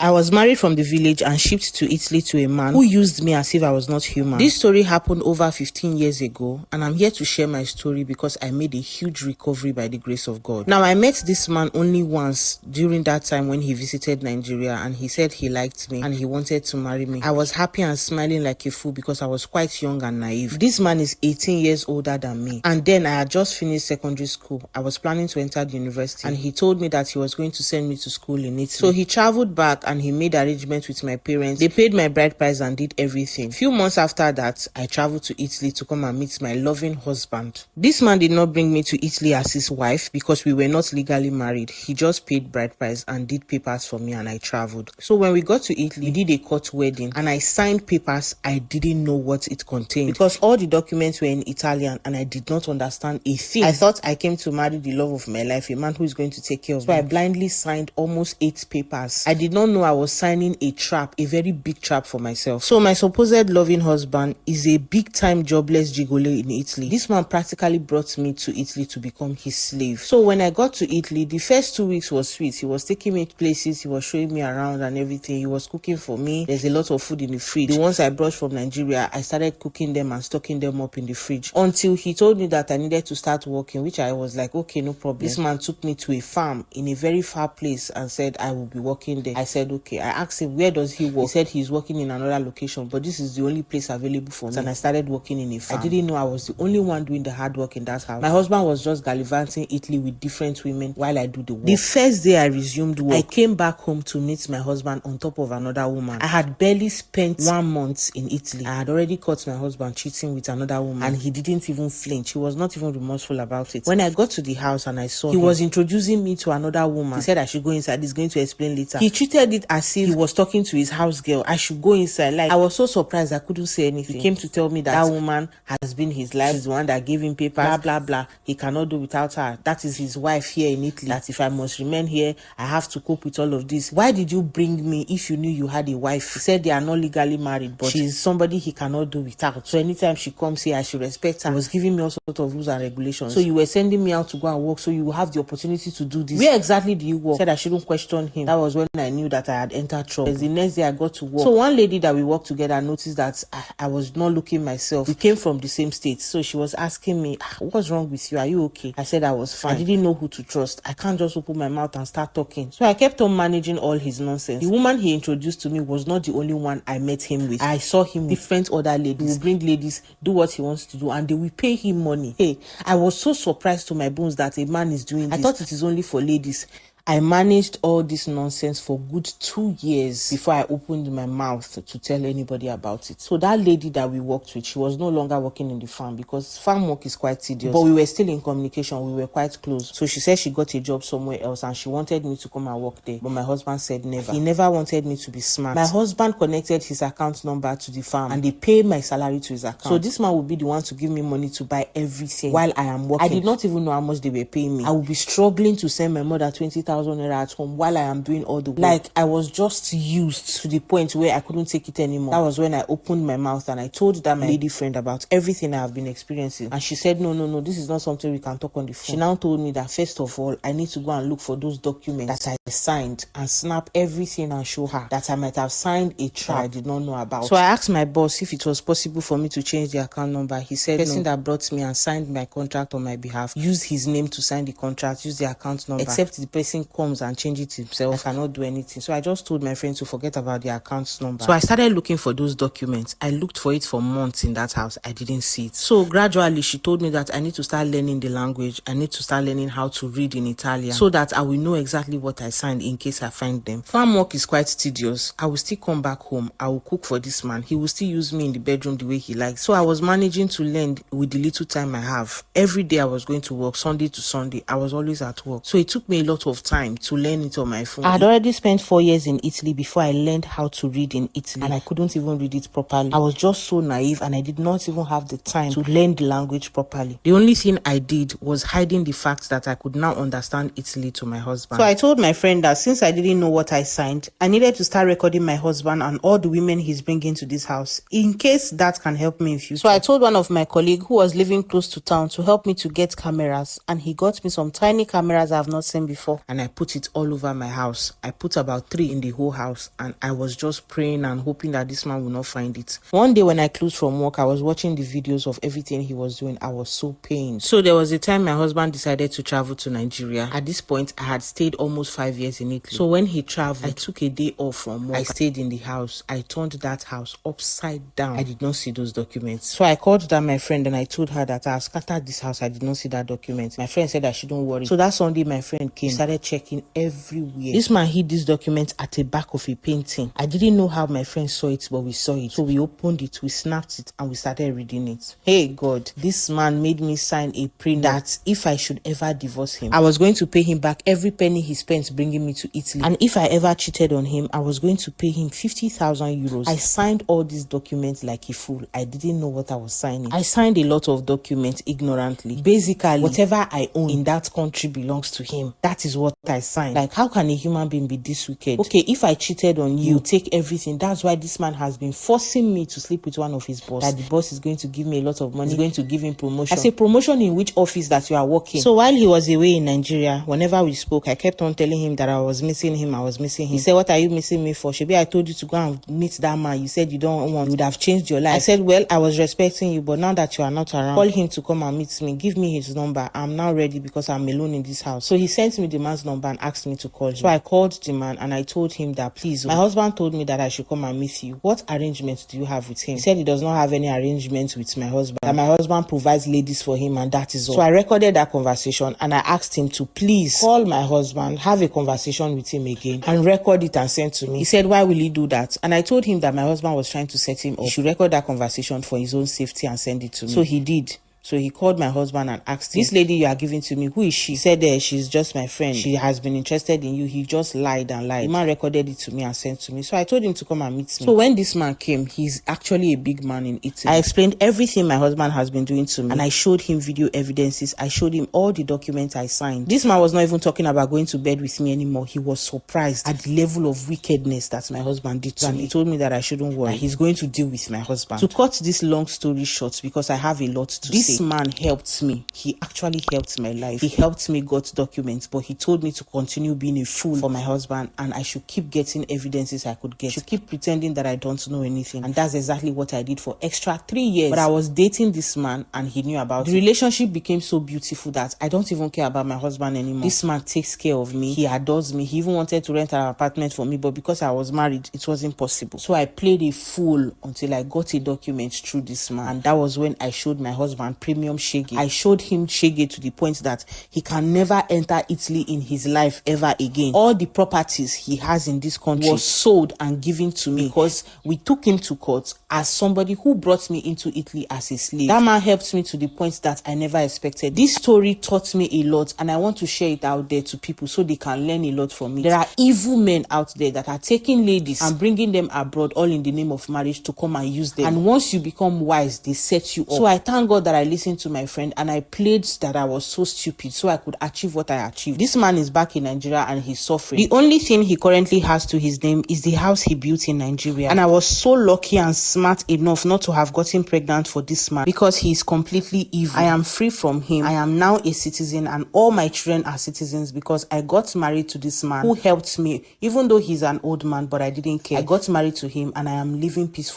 I was married from the village and shipped to Italy to a man who used me as if I was not human. This story happened over 15 years ago, and I'm here to share my story because I made a huge recovery by the grace of God. Now, I met this man only once during that time when he visited Nigeria, and he said he liked me and he wanted to marry me. I was happy and smiling like a fool because I was quite young and naive. This man is 18 years older than me, and then I had just finished secondary school. I was planning to enter the university, and he told me that he was going to send me to school in Italy. So he traveled back and he made arrangements with my parents. They paid my bride price and did everything. Few months after that, I traveled to Italy to come and meet my loving husband. This man did not bring me to Italy as his wife because we were not legally married. He just paid bride price and did papers for me, and I traveled. So when we got to Italy, we did a court wedding and I signed papers. I didn't know what it contained because all the documents were in Italian and I did not understand a thing. I thought I came to marry the love of my life, a man who is going to take care of me. So I blindly signed almost 8 papers. I did not know I was signing a trap, a very big trap for myself. So my supposed loving husband is a big time jobless gigolo in Italy. This man practically brought me to Italy to become his slave. So when I got to Italy, the first 2 weeks was sweet. He was taking me places, he was showing me around and everything. He was cooking for me. There's a lot of food in the fridge. The ones I brought from Nigeria, I started cooking them and stocking them up in the fridge until he told me that I needed to start working, which I was like, okay, no problem. This man took me to a farm in a very far place and said I will be working there. I said, okay. I asked him, where does he work? He said he's working in another location, but this is the only place available for me. And I started working in a farm. I didn't know I was the only one doing the hard work in that house. My husband was just gallivanting Italy with different women while I do the work. The first day I resumed work, I came back home to meet my husband on top of another woman. I had barely spent 1 month in Italy. I had already caught my husband cheating with another woman, and he didn't even flinch. He was not even remorseful about it. When I got to the house and I saw him, he was introducing me to another woman. He said I should go inside. He's going to explain later. He treated it as if he was talking to his house girl. I should go inside. Like, I was so surprised I couldn't say anything. He came to tell me that woman has been his life. She's the one that gave him papers, blah blah blah. He cannot do without her. That is his wife here in Italy. That if I must remain here, I have to cope with all of this. Why did you bring me if you knew you had a wife? He said they are not legally married, but she's somebody he cannot do without. So anytime she comes here, I should respect her. He was giving me all sorts of rules and regulations. So you were sending me out to go and work so you will have the opportunity to do this. Where exactly do you work? He said I shouldn't question him. That was when I knew that I had entered trouble. The next day I got to work. So one lady that we worked together noticed that I was not looking myself. We came from the same state. So she was asking me, what's wrong with you? Are you okay? I said I was fine. I didn't know who to trust. I can't just open my mouth and start talking. So I kept on managing all his nonsense. The woman he introduced to me was not the only one I met him with. I saw him with different other ladies. He will bring ladies, do what he wants to do, and they will pay him money. Hey, I was so surprised to my bones that a man is doing this. I thought it is only for ladies. I managed all this nonsense for good 2 years before I opened my mouth to tell anybody about it. So that lady that we worked with, she was no longer working in the farm because farm work is quite tedious. But we were still in communication. We were quite close. So she said she got a job somewhere else and she wanted me to come and work there. But my husband said never. He never wanted me to be smart. My husband connected his account number to the farm and they paid my salary to his account. So this man would be the one to give me money to buy everything while I am working. I did not even know how much they were paying me. I would be struggling to send my mother 20,000 naira at home while I am doing all the work. Like, I was just used to the point where I couldn't take it anymore. That was when I opened my mouth and I told that my lady friend about everything I have been experiencing. And she said, no, this is not something we can talk on the phone. She now told me that first of all, I need to go and look for those documents that I signed and snap everything and show her that I might have signed a trap I did not know about. So I asked my boss if it was possible for me to change the account number. He said the person that brought me and signed my contract on my behalf used his name to sign the contract, use the account number. Except the person comes and change it himself, I cannot do anything. So I just told my friend to forget about the account number. So I started looking for those documents. I looked for it for months in that house. I didn't see it. So gradually she told me that I need to start learning the language. I need to start learning how to read in Italian so that I will know exactly what I signed in case I find them. Farm work is quite tedious. I will still come back home. I will cook for this man. He will still use me in the bedroom the way he likes. So I was managing to learn with the little time I have. Every day I was going to work, Sunday to Sunday. I was always at work. So it took me a lot of time to learn it on my phone. I had already spent 4 years in Italy before I learned how to read in Italy, and I couldn't even read it properly. I was just so naive and I did not even have the time to learn the language properly. The only thing I did was hiding the fact that I could now understand Italy to my husband. So I told my friend that since I didn't know what I signed, I needed to start recording my husband and all the women he's bringing to this house in case that can help me in future. So I told one of my colleagues who was living close to town to help me to get cameras, and he got me some tiny cameras I have not seen before, and I put it all over my house. I put about 3 in the whole house, and I was just praying and hoping that this man will not find it. One day when I closed from work, I was watching the videos of everything he was doing. I was so pained. So there was a time my husband decided to travel to Nigeria. At this point, I had stayed almost 5 years in Italy. So when he traveled, I took a day off from work. I stayed in the house. I turned that house upside down. I did not see those documents. So I called that my friend and I told her that I scattered this house. I did not see that document. My friend said I shouldn't worry. So that Sunday, my friend came, started checking everywhere. This man hid this document at the back of a painting. I didn't know how my friend saw it, but we saw it. So we opened it, we snapped it, and we started reading it. Hey God, this man made me sign a prenup that if I should ever divorce him, I was going to pay him back every penny he spent bringing me to Italy. And if I ever cheated on him, I was going to pay him 50,000 euros. I signed all these documents like a fool. I didn't know what I was signing. I signed a lot of documents ignorantly. Basically, whatever I own in that country belongs to him. That is what I signed. Like, how can a human being be this wicked? Okay, if I cheated on you, take everything. That's why this man has been forcing me to sleep with one of his boss. That the boss is going to give me a lot of money. He's going to give him promotion. I say, promotion in which office that you are working? So while he was away in Nigeria, whenever we spoke, I kept on telling him that I was missing him. He said, what are you missing me for? Shebi, I told you to go and meet that man. You said you don't want. You would have changed your life. I said, well, I was respecting you, but now that you are not around, call him to come and meet me. Give me his number. I'm now ready because I'm alone in this house. So he sent me the man's number and asked me to call him. So I called the man and I told him that, please, my husband told me that I should come and meet you. What arrangements do you have with him? He said he does not have any arrangements with my husband. That my husband provides ladies for him and that is all. So I recorded that conversation and I asked him to please call my husband, have a conversation with him again and record it and send to me. He said, why will he do that? And I told him that my husband was trying to set him up. He should record that conversation for his own safety and send it to me. So he did. So he called my husband and asked him, this lady you are giving to me, who is she? He said, she's just my friend. She has been interested in you. He just lied and lied. The man recorded it to me and sent to me. So I told him to come and meet me. So when this man came, he's actually a big man in Italy. I explained everything my husband has been doing to me. And I showed him video evidences. I showed him all the documents I signed. This man was not even talking about going to bed with me anymore. He was surprised at the level of wickedness that my husband did to me. He told me that I shouldn't worry. That he's going to deal with my husband. To cut this long story short, because I have a lot to say. This man helped me. He actually helped my life. He helped me get documents, but he told me to continue being a fool for my husband and I should keep getting evidences I could get. I should keep pretending that I don't know anything. And that's exactly what I did for extra 3 years. But I was dating this man and he knew about it. The relationship became so beautiful that I don't even care about my husband anymore. This man takes care of me. He adores me. He even wanted to rent an apartment for me, but because I was married, it wasn't possible. So I played a fool until I got a document through this man. And that was when I showed my husband premium shege. I showed him shege to the point that he can never enter Italy in his life ever again. All the properties he has in this country was sold and given to me because we took him to court as somebody who brought me into Italy as a slave. That man helped me to the point that I never expected. This story taught me a lot and I want to share it out there to people so they can learn a lot from me. There are evil men out there that are taking ladies and bringing them abroad all in the name of marriage to come and use them. And once you become wise, they set you up. So I thank God that I listened to my friend and I played that I was so stupid so I could achieve what I achieved. This man is back in Nigeria and he's suffering. The only thing he currently has to his name is the house he built in Nigeria. And I was so lucky and smart enough not to have gotten pregnant for this man because he is completely evil. I am free from him. I am now a citizen and all my children are citizens because I got married to this man who helped me even though he's an old man, but I didn't care. I got married to him and I am living peacefully.